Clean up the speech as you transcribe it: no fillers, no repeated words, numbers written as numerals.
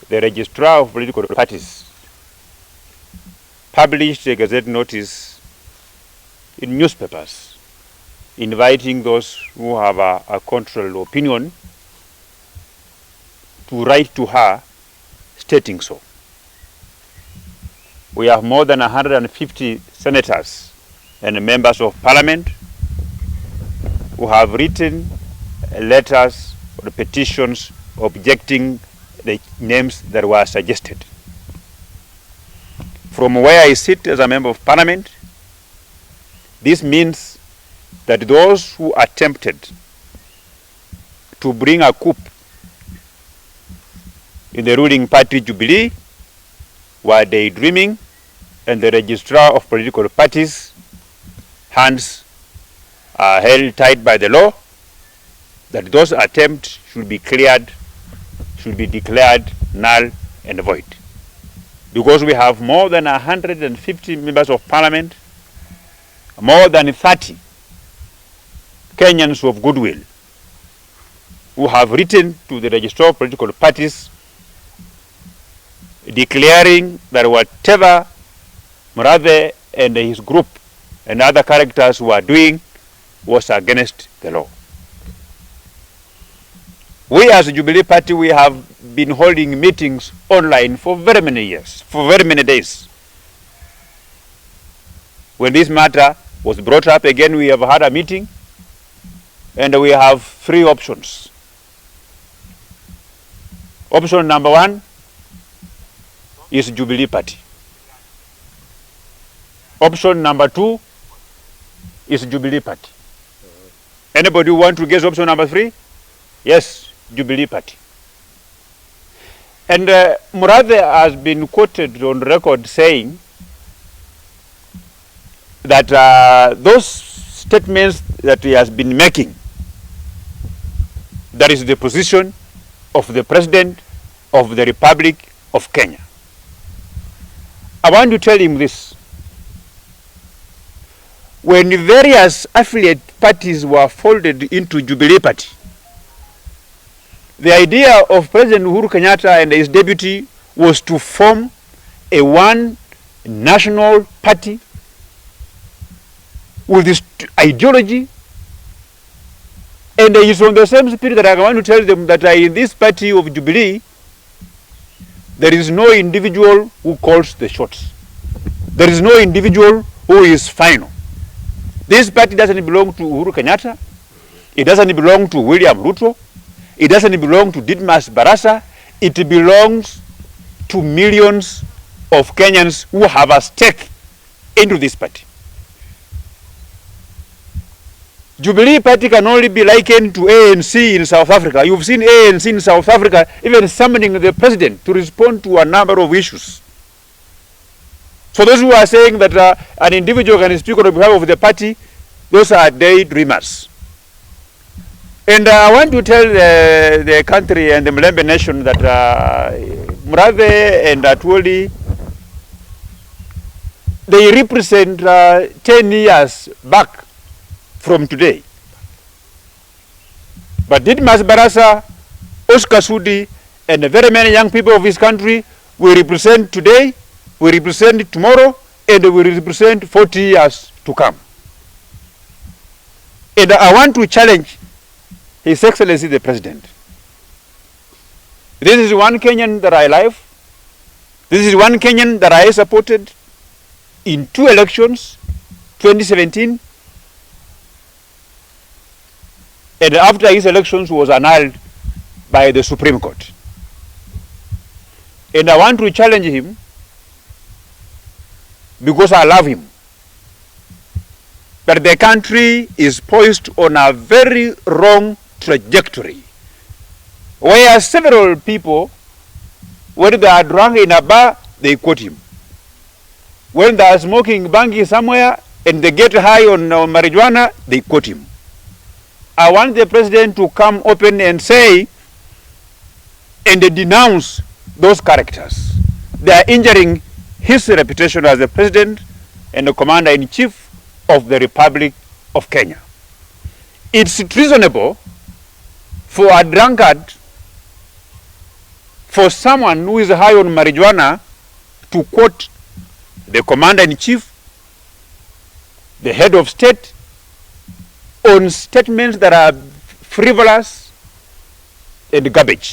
the registrar of political parties published a gazette notice in newspapers inviting those who have a contrary opinion to write to her stating so. We have more than 150 senators and members of parliament who have written letters or petitions objecting the names that were suggested. From where I sit as a member of parliament, this means that those who attempted to bring a coup in the ruling party Jubilee were daydreaming, and the registrar of political parties' hands are held tight by the law, that those attempts should be declared null and void. Because we have more than 150 members of parliament, more than 30 Kenyans of goodwill who have written to the registrar of political parties declaring that whatever Murathe and his group and other characters were doing was against the law. We as a Jubilee Party, we have been holding meetings online for very many years, for very many days. When this matter was brought up again, we have had a meeting and we have three options. Option number one is Jubilee Party. Option number two is Jubilee Party. Anybody who want to guess option number three? Yes, Jubilee Party. And Murathe has been quoted on record saying that those statements that he has been making, that is the position of the President of the Republic of Kenya. I want to tell him this. When various affiliate parties were folded into Jubilee Party, the idea of President Uhuru Kenyatta and his deputy was to form a one national party with this ideology, and it is from the same spirit that I want to tell them that in this party of Jubilee, there is no individual who calls the shots. There is no individual who is final. This party doesn't belong to Uhuru Kenyatta. It doesn't belong to William Ruto. It doesn't belong to Didmas Barasa. It belongs to millions of Kenyans who have a stake into this party. Jubilee Party can only be likened to ANC in South Africa. You've seen ANC in South Africa even summoning the president to respond to a number of issues. So those who are saying that an individual can speak on behalf of the party, those are daydreamers. And I want to tell the country and the Mlembe nation that Murathe and Atwoli, they represent 10 years back from today. But Didmas Barasa, Oscar Sudi, and very many young people of this country will represent today, will represent tomorrow, and will represent 40 years to come. And I want to challenge His Excellency the President. This is one Kenyan that I love. This is one Kenyan that I supported in two elections, 2017, and after his elections was annulled by the Supreme Court. And I want to challenge him because I love him. But the country is poised on a very wrong trajectory, where several people, when they are drunk in a bar, they quote him. When they are smoking bangi somewhere and they get high on marijuana, they quote him. I want the president to come open and say and denounce those characters. They are injuring his reputation as the president and the commander-in-chief of the Republic of Kenya. It's reasonable for a drunkard, for someone who is high on marijuana to quote the commander-in-chief, the head of state, on statements that are frivolous and garbage.